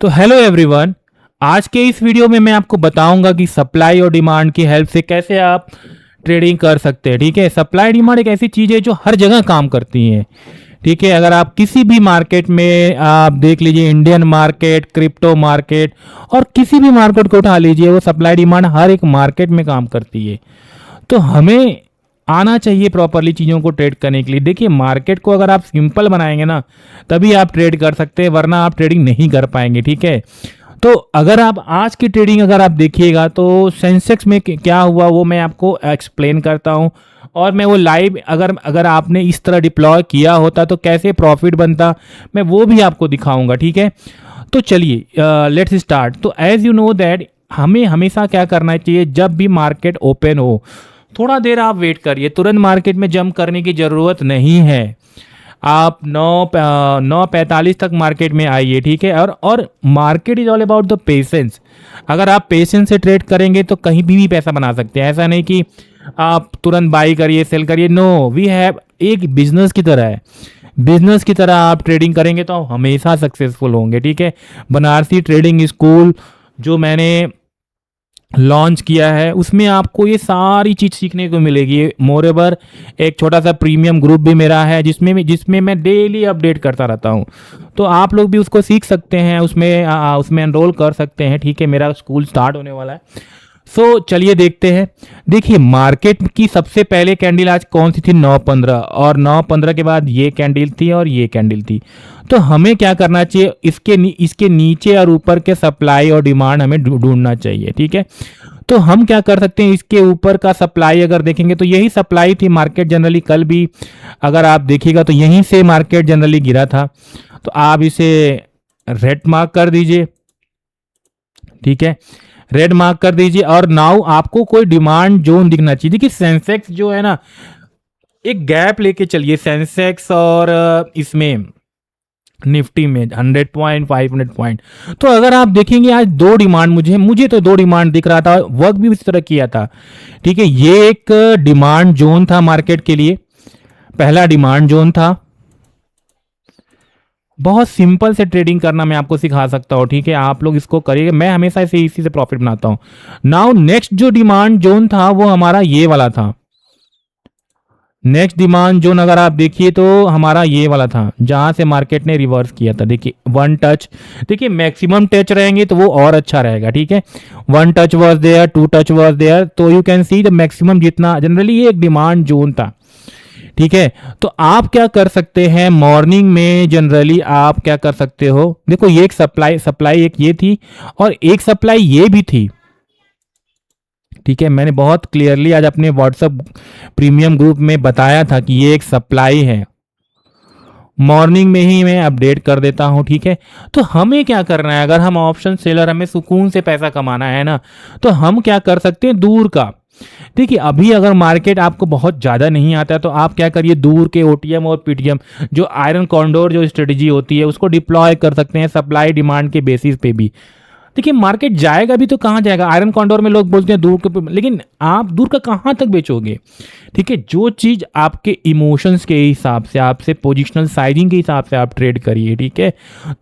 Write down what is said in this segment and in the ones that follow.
तो hello everyone. आज के इस वीडियो में मैं आपको बताऊंगा कि सप्लाई और डिमांड की हेल्प से कैसे आप ट्रेडिंग कर सकते हैं। ठीक है, सप्लाई डिमांड एक ऐसी चीज़ है जो हर जगह काम करती है। ठीक है, अगर आप किसी भी मार्केट में आप देख लीजिए, इंडियन मार्केट, क्रिप्टो मार्केट और किसी भी मार्केट को उठा लीजिए, वो सप्लाई डिमांड हर एक मार्केट में काम करती है। तो हमें आना चाहिए प्रॉपरली चीज़ों को ट्रेड करने के लिए। देखिए, मार्केट को अगर आप सिंपल बनाएंगे ना, तभी आप ट्रेड कर सकते हैं, वरना आप ट्रेडिंग नहीं कर पाएंगे। ठीक है, तो अगर आप आज की ट्रेडिंग अगर आप देखिएगा तो सेंसेक्स में क्या हुआ वो मैं आपको एक्सप्लेन करता हूँ, और मैं वो लाइव अगर अगर आपने इस तरह डिप्लॉय किया होता तो कैसे प्रॉफिट बनता, मैं वो भी आपको दिखाऊंगा। ठीक है, तो चलिए लेट्स स्टार्ट। तो एज यू नो दैट हमें हमेशा क्या करना चाहिए, जब भी मार्केट ओपन हो थोड़ा देर आप वेट करिए। तुरंत मार्केट में जंप करने की ज़रूरत नहीं है। आप 9:45 तक मार्केट में आइए। ठीक है, और market is all about the patience. अगर आप पेशेंस से ट्रेड करेंगे तो कहीं भी पैसा बना सकते हैं। ऐसा नहीं कि आप तुरंत बाई करिए सेल करिए। नो, वी हैव एक बिजनेस की तरह है। बिजनेस की तरह आप ट्रेडिंग करेंगे तो आप हमेशा सक्सेसफुल होंगे। ठीक है, बनारसी ट्रेडिंग स्कूल जो मैंने लॉन्च किया है उसमें आपको ये सारी चीज़ सीखने को मिलेगी। मोरेवर एक छोटा सा प्रीमियम ग्रुप भी मेरा है जिसमें मैं डेली अपडेट करता रहता हूँ। तो आप लोग भी उसको सीख सकते हैं, उसमें एनरोल कर सकते हैं। ठीक है, मेरा स्कूल स्टार्ट होने वाला है। सो चलिए देखते हैं। देखिए, मार्केट की सबसे पहले कैंडल आज कौन सी थी, 9:15, और 9:15 के बाद ये कैंडल थी और ये कैंडल थी। तो हमें क्या करना चाहिए, इसके नीचे और ऊपर के सप्लाई और डिमांड हमें ढूंढना चाहिए। ठीक है, तो हम क्या कर सकते हैं, इसके ऊपर का सप्लाई अगर देखेंगे तो यही सप्लाई थी। मार्केट जनरली कल भी अगर आप देखिएगा तो यहीं से मार्केट जनरली गिरा था। तो आप इसे रेड मार्क कर दीजिए। ठीक है, रेड मार्क कर दीजिए, और नाउ आपको कोई डिमांड जोन दिखना चाहिए। देखिए, सेंसेक्स जो है ना, एक गैप लेके चलिए सेंसेक्स और इसमें निफ्टी में 100 पॉइंट 500 पॉइंट। तो अगर आप देखेंगे आज दो डिमांड मुझे तो दो डिमांड दिख रहा था, वर्क भी उसी तरह किया था। ठीक है, ये एक डिमांड जोन था मार्केट के लिए, पहला डिमांड जोन था। बहुत सिंपल से ट्रेडिंग करना मैं आपको सिखा सकता हूँ। ठीक है, आप लोग इसको करिएगा, मैं हमेशा इसी से प्रॉफिट बनाता हूँ। नाउ नेक्स्ट जो डिमांड जोन था वो हमारा ये वाला था। नेक्स्ट डिमांड जोन अगर आप देखिए तो हमारा ये वाला था, जहां से मार्केट ने रिवर्स किया था। देखिए, वन टच, देखिए मैक्सिमम टच रहेंगे तो वो और अच्छा रहेगा। ठीक है, one touch was there, two touch was there, तो you can see the maximum जितना जनरली ये एक डिमांड जोन था। ठीक है, तो आप क्या कर सकते हैं, मॉर्निंग में जनरली आप क्या कर सकते हो, देखो ये एक सप्लाई एक ये थी और एक सप्लाई ये भी थी। ठीक है, मैंने बहुत क्लियरली आज अपने व्हाट्सएप प्रीमियम ग्रुप में बताया था कि ये एक सप्लाई है। मॉर्निंग में ही मैं अपडेट कर देता हूं। ठीक है, तो हमें क्या करना है, अगर हम ऑप्शन सेलर, हमें सुकून से पैसा कमाना है ना, तो हम क्या कर सकते हैं, दूर का। देखिए, अभी अगर मार्केट आपको बहुत ज़्यादा नहीं आता है तो आप क्या करिए, दूर के ओटीएम और पीटीएम जो आयरन कॉन्डोर जो स्ट्रेटजी होती है उसको डिप्लॉय कर सकते हैं सप्लाई डिमांड के बेसिस पे भी। देखिए, मार्केट जाएगा भी तो कहाँ जाएगा, आयरन कॉन्डोर में लोग बोलते हैं दूर के, लेकिन आप दूर का कहाँ तक बेचोगे। ठीक है, जो चीज़ आपके इमोशंस के हिसाब से, आपसे पोजिशनल साइजिंग के हिसाब से आप ट्रेड करिए। ठीक है,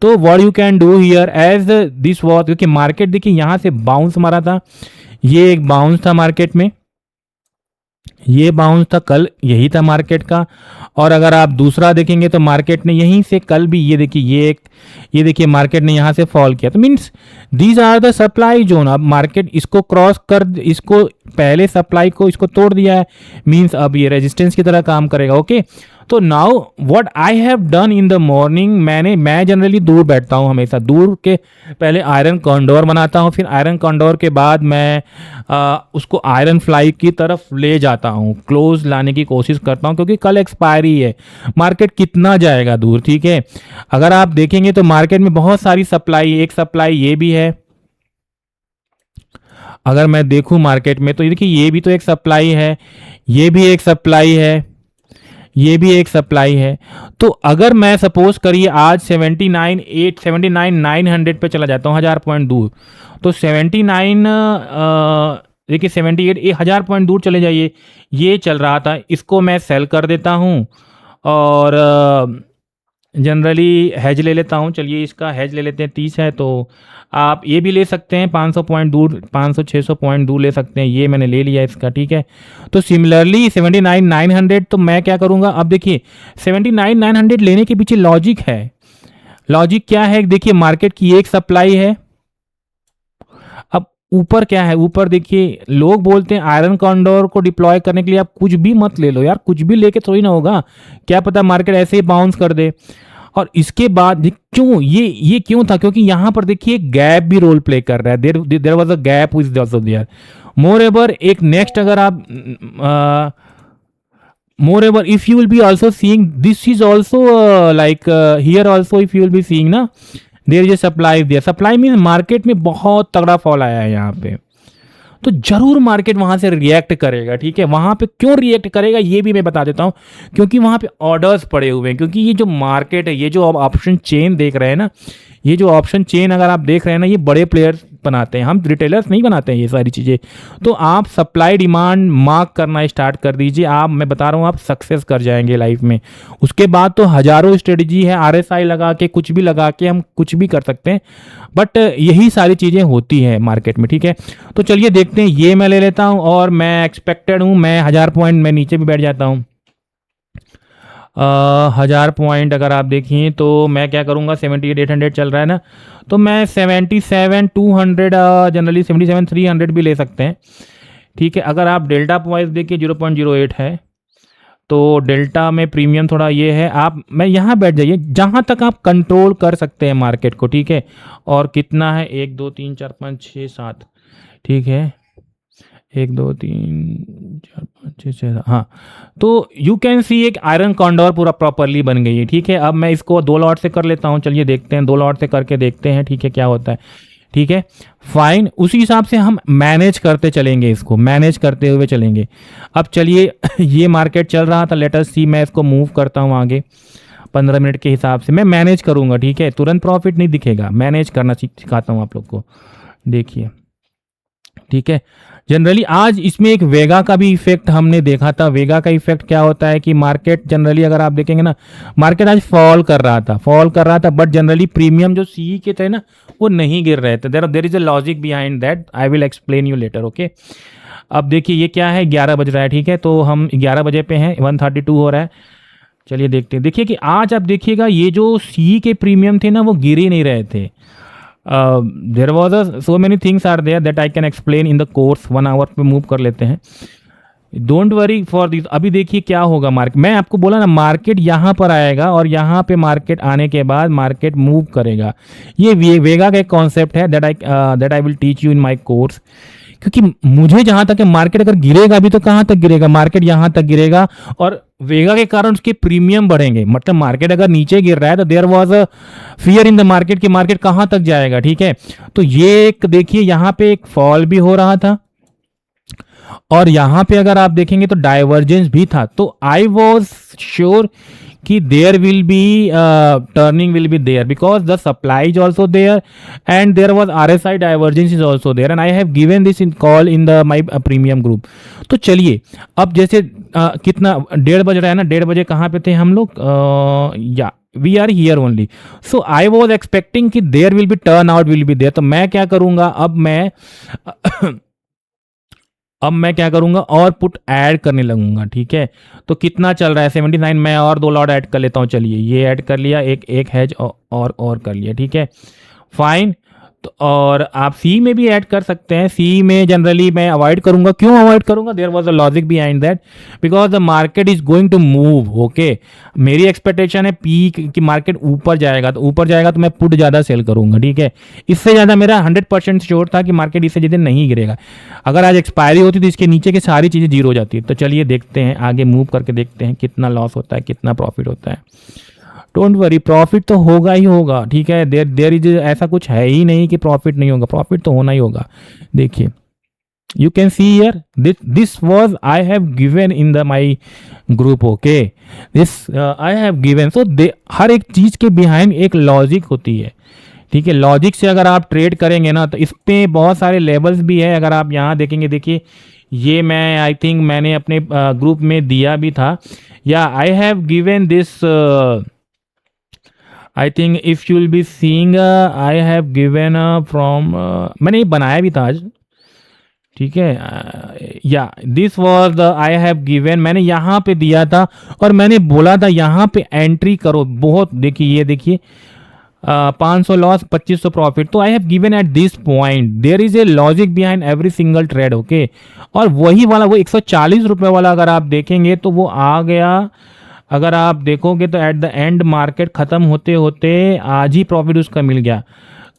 तो what you can do here as this was, क्योंकि मार्केट देखिए यहाँ से बाउंस मारा था, ये एक बाउंस था मार्केट में, ये बाउंस था कल, यही था मार्केट का। और अगर आप दूसरा देखेंगे तो मार्केट ने यहीं से कल भी ये देखिए मार्केट ने यहाँ से फॉल किया। तो means these are the supply zone. अब मार्केट इसको क्रॉस कर, इसको पहले सप्लाई को इसको तोड़ दिया है, मीन्स अब ये रेजिस्टेंस की तरह काम करेगा। ओके, तो now what I have done in the morning, मैं जनरली दूर बैठता हूँ हमेशा। दूर के पहले आयरन कॉन्डोर बनाता हूँ, फिर आयरन कॉन्डोर के बाद मैं उसको आयरन फ्लाई की तरफ ले जाता हूँ, क्लोज लाने की कोशिश करता हूँ, क्योंकि कल एक्सपायरी है, मार्केट कितना जाएगा दूर। ठीक है, अगर आप देखेंगे तो मार्केट में बहुत सारी सप्लाई, एक सप्लाई ये भी है। अगर मैं देखूं मार्केट में तो देखिए, ये भी तो एक सप्लाई है, ये भी एक सप्लाई है, ये भी एक सप्लाई है। तो अगर मैं सपोज करिए आज 79,900 पे चला जाता हूँ, 1000 पॉइंट दूर, तो 79 देखिए 78, 1000 पॉइंट दूर चले जाइए, ये चल रहा था, इसको मैं सेल कर देता हूँ और जनरली हैज ले लेता हूँ, चलिए इसका हैज ले लेते हैं, 30 है तो आप ये भी ले सकते हैं 500 पॉइंट दूर, 500-600 पॉइंट दूर ले सकते हैं, ये मैंने ले लिया इसका, ठीक है। तो सिमिलरली 79,900, तो मैं क्या करूँगा, अब देखिए 79,900 लेने के पीछे लॉजिक है। लॉजिक क्या है, देखिए मार्केट की एक सप्लाई है। अब ऊपर क्या है, ऊपर देखिए लोग बोलते हैं आयरन कॉन्डोर को डिप्लॉय करने के लिए आप कुछ भी मत ले लो यार, कुछ भी लेके थोड़ी ना होगा, क्या पता मार्केट ऐसे ही बाउंस कर दे। और इसके बाद क्यों ये क्यों था, क्योंकि यहां पर देखिए गैप भी रोल प्ले कर रहा है, there was a gap which also there. Moreover एक नेक्स्ट अगर आप moreover if you will be also seeing this is also like here also if you will be seeing ना, there is supply, there supply mean market में बहुत तगड़ा fall आया है यहाँ पे, तो जरूर मार्केट वहां से रिएक्ट करेगा, ठीक है। वहां पे क्यों रिएक्ट करेगा ये भी मैं बता देता हूं, क्योंकि वहां पे ऑर्डर्स पड़े हुए हैं, क्योंकि ये जो मार्केट है, ये जो आप ऑप्शन चेन देख रहे हैं ना, ये जो ऑप्शन चेन अगर आप देख रहे हैं ना, ये बड़े प्लेयर्स बनाते हैं, हम रिटेलर्स नहीं बनाते हैं ये सारी चीज़ें। तो आप सप्लाई डिमांड मार्क करना स्टार्ट कर दीजिए, आप, मैं बता रहा हूँ, आप सक्सेस कर जाएंगे लाइफ में। उसके बाद तो हजारों स्ट्रेटजी है, आरएसआई लगा के, कुछ भी लगा के हम कुछ भी कर सकते हैं, बट यही सारी चीज़ें होती हैं मार्केट में, ठीक है। तो चलिए देखते हैं, ये मैं ले लेता हूँ और मैं एक्सपेक्टेड हूँ, मैं 1000 पॉइंट मैं नीचे भी बैठ जाता हूँ। 1000 पॉइंट अगर आप देखिए तो मैं क्या करूँगा, 78,800 चल रहा है ना, तो मैं 77,200, जनरली 77,300 भी ले सकते हैं, ठीक है। अगर आप डेल्टा वाइज देखिए 0.08 है, तो डेल्टा में प्रीमियम थोड़ा ये है, आप, मैं यहाँ बैठ जाइए जहाँ तक आप कंट्रोल कर सकते हैं मार्केट को, ठीक है। और कितना है, 1 2 3 4 5 6 7, ठीक है, 1 2 3 4 5 6 7, हाँ। तो यू कैन सी एक आयरन कॉन्डोर पूरा प्रॉपरली बन गई है, ठीक है। अब मैं इसको 2 लॉट से कर लेता हूँ, चलिए देखते हैं, 2 लॉट से करके देखते हैं, ठीक है, क्या होता है, ठीक है। फाइन, उसी हिसाब से हम मैनेज करते चलेंगे, इसको मैनेज करते हुए चलेंगे। अब चलिए ये मार्केट चल रहा था, लेट अस सी, मैं इसको मूव करता हूँ आगे, 15 मिनट के हिसाब से मैं मैनेज करूँगा, ठीक है। तुरंत प्रॉफिट नहीं दिखेगा, मैनेज करना सिखाता हूँ आप लोग को, देखिए, ठीक है। जनरली आज इसमें एक वेगा का भी इफेक्ट हमने देखा था। वेगा का इफेक्ट क्या होता है कि मार्केट जनरली अगर आप देखेंगे ना, मार्केट आज फॉल कर रहा था, बट जनरली प्रीमियम जो सी के थे ना, वो नहीं गिर रहे थे। There is a logic behind that, I will explain you later, okay. अब देखिए ये क्या है, 11 बज रहा है, ठीक है, तो हम 11 बजे पे हैं, 132 हो रहा है। चलिए देखते हैं, देखिए कि आज आप देखिएगा ये जो सी के प्रीमियम थे ना, वो गिर ही नहीं रहे थे। There was so many things are there that I can explain in the course, 1 hour पे मूव कर लेते हैं, डोंट वरी फॉर दिस। अभी देखिए क्या होगा, मार्केट, मैं आपको बोला ना, मार्केट यहाँ पर आएगा और यहाँ पे मार्केट आने के बाद मार्केट मूव करेगा। ये वेगा का एक कॉन्सेप्ट है that I will teach you in my course, क्योंकि मुझे जहां तक है, मार्केट अगर गिरेगा भी तो कहां तक गिरेगा, मार्केट यहां तक गिरेगा और वेगा के कारण उसके प्रीमियम बढ़ेंगे। मतलब मार्केट अगर नीचे गिर रहा है तो there was a fear in the market कि मार्केट कहां तक जाएगा, ठीक है। तो ये एक देखिए यहाँ पे एक फॉल भी हो रहा था और यहां पे अगर आप देखेंगे तो डाइवर्जेंस भी था। तो आई वॉज श्योर कि there will be turning will be there because the supply is also there and there was RSI divergence is also there and I have given this in call in the my premium group. तो चलिए अब जैसे कितना 1:30 बज रहा है ना, 1:30 बजे कहाँ पे थे हम लोग, या we are here only. So I was expecting कि there will be turn out will be there. तो मैं क्या करूंगा, अब मैं क्या करूंगा और पुट ऐड करने लगूंगा, ठीक है। तो कितना चल रहा है 79, मैं और 2 लॉट ऐड कर लेता हूं, चलिए ये ऐड कर लिया, एक हैज और कर लिया, ठीक है, फाइन। तो और आप सी में भी ऐड कर सकते हैं, सी में जनरली मैं अवॉइड करूंगा, क्यों अवॉइड करूंगा, there was a logic behind that because the market is going to move, okay. मेरी एक्सपेक्टेशन है पीक कि मार्केट ऊपर जाएगा, तो ऊपर जाएगा तो मैं पुट ज़्यादा सेल करूंगा, ठीक है। इससे ज़्यादा मेरा 100% श्योर था कि मार्केट इससे ज़्यादा नहीं गिरेगा। अगर आज एक्सपायरी होती तो इसके नीचे की सारी चीज़ें जीरो हो जाती। तो चलिए देखते हैं, आगे मूव करके देखते हैं कितना लॉस होता है, कितना प्रॉफिट होता है। डोंट वरी, प्रॉफिट तो होगा ही होगा, ठीक है। देयर इज, ऐसा कुछ है ही नहीं कि प्रॉफिट नहीं होगा, प्रॉफिट तो होना ही होगा। देखिए you can see here this was I have given in the my group, okay, this I have given. So हर एक चीज के बिहाइंड एक लॉजिक होती है, ठीक है। लॉजिक से अगर आप ट्रेड करेंगे ना, तो इस पे बहुत सारे लेवल्स भी है। अगर आप यहाँ देखेंगे, देखिए ये मैं आई थिंक मैंने अपने ग्रुप में दिया भी था, या आई have given this I think if you will be seeing, I have given from, मैंने ये बनाया भी था आज, ठीक है। या this was the I have given, मैंने यहाँ पे दिया था और मैंने बोला था यहाँ पे एंट्री करो। बहुत देखिए, ये देखिए 500 लॉस 2500 प्रॉफिट। तो I have given at this point, there is a logic behind every single trade, okay. और वही वाला वो 140 रुपये वाला अगर आप देखेंगे तो वो आ गया, अगर आप देखोगे तो एट द एंड मार्केट खत्म होते होते आज ही प्रॉफिट उसका मिल गया।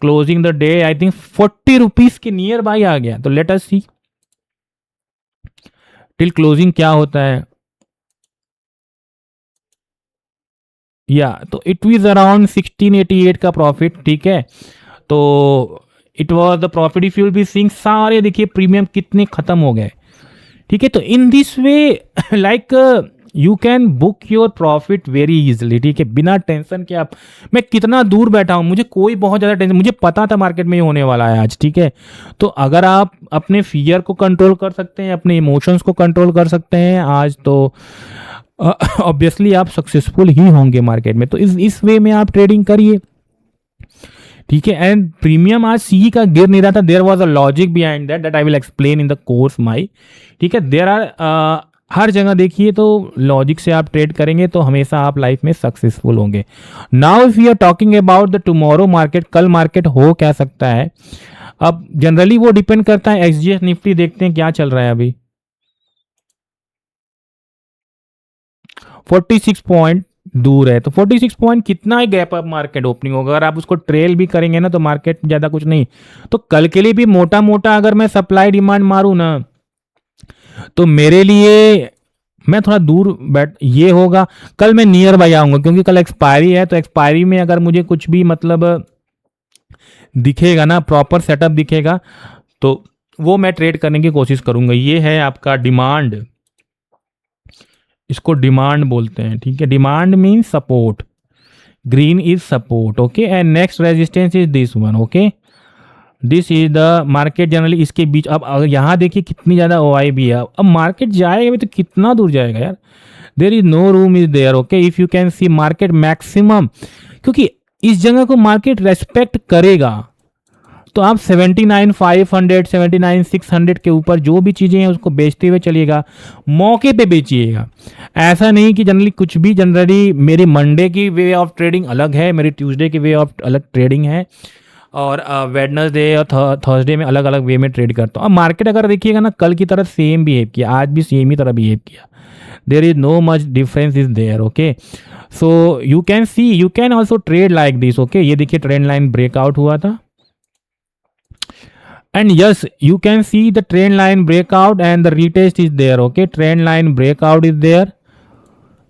Closing the day I think 40 rupees के नियर बाई आ गया। तो let us see till closing क्या होता है। या तो इट वाज अराउंड 1688 का प्रॉफिट, ठीक है। तो it was the profit, if you will be seeing सारे देखिए प्रीमियम कितने खत्म हो गए, ठीक है। तो in this way like you can book your profit very easily, ठीक है, बिना टेंशन के। आप, मैं कितना दूर बैठा हूं, मुझे कोई बहुत ज़्यादा टेंशन, मुझे पता था मार्केट में ये होने वाला है आज, ठीक है। तो अगर आप अपने फियर को कंट्रोल कर सकते हैं, अपने इमोशंस को कंट्रोल कर सकते हैं आज, तो ऑब्वियसली आप सक्सेसफुल ही होंगे मार्केट में। तो इस वे में आप ट्रेडिंग करिए, ठीक है। एंड प्रीमियम आज सी का गिर नहीं रहा था, there was a logic behind that I will explain in the course my, ठीक है। देयर आर हर जगह देखिए तो लॉजिक से आप ट्रेड करेंगे तो हमेशा आप लाइफ में सक्सेसफुल होंगे। Now if you are talking about the tomorrow market, कल मार्केट हो क्या सकता है। अब जनरली वो डिपेंड करता है, एक्सजीएस निफ्टी देखते हैं क्या चल रहा है अभी, 46 पॉइंट दूर है। तो 46 पॉइंट कितना ही गैप अप मार्केट ओपनिंग होगा, अगर आप उसको ट्रेल भी करेंगे ना तो मार्केट ज़्यादा कुछ नहीं। तो कल के लिए भी मोटा मोटा अगर मैं सप्लाई डिमांड मारूं ना तो मेरे लिए, मैं थोड़ा दूर बैठ, ये होगा कल मैं नियर बाई आऊंगा, क्योंकि कल एक्सपायरी है। तो एक्सपायरी में अगर मुझे कुछ भी मतलब दिखेगा ना, प्रॉपर सेटअप दिखेगा, तो वो मैं ट्रेड करने की कोशिश करूंगा। ये है आपका डिमांड, इसको डिमांड बोलते हैं, ठीक है। Demand means support, green is support, okay. And next resistance is this one, okay. This is the market generally इसके बीच। अब अगर यहाँ देखिए कितनी ज़्यादा ओआई भी है, अब मार्केट जाएगा भी तो कितना दूर जाएगा यार, there is no room is there, okay. If you can see market maximum, क्योंकि इस जगह को मार्केट रेस्पेक्ट करेगा, तो आप 79,500 79,600 के ऊपर जो भी चीज़ें हैं उसको बेचते हुए चलिएगा, मौके पे बेचिएगा। ऐसा नहीं कि जनरली कुछ भी, जनरली मेरी मंडे की वे ऑफ ट्रेडिंग अलग है, मेरी ट्यूसडे की वे ऑफ अलग ट्रेडिंग है, और वेडनेसडे और थर्सडे में अलग अलग वे में ट्रेड करता हूँ। अब मार्केट अगर देखिएगा ना कल की तरह सेम बिहेव किया, आज भी सेम ही तरह बिहेव किया, there is no much difference is there, okay. So you can see, you can also trade like this, okay. ये देखिए ट्रेंड लाइन ब्रेकआउट हुआ था, and yes you can see the trend line breakout and the retest is there, okay। trend line breakout is there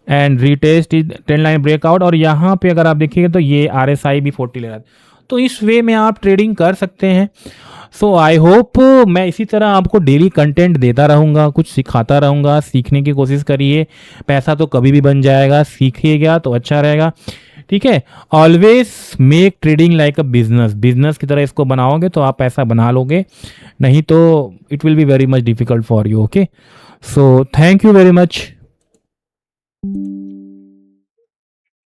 and retest is trend line breakout। और यहाँ पे अगर आप देखिएगा तो ये RSI भी 40 ले रहा है। तो इस वे में आप ट्रेडिंग कर सकते हैं। सो आई होप मैं इसी तरह आपको डेली कंटेंट देता रहूँगा, कुछ सिखाता रहूँगा, सीखने की कोशिश करिए। पैसा तो कभी भी बन जाएगा, सीखिएगा तो अच्छा रहेगा, ठीक है। Always make trading like a business, business की तरह इसको बनाओगे तो आप पैसा बना लोगे, नहीं तो it will be very much difficult for you, okay. So thank you very much.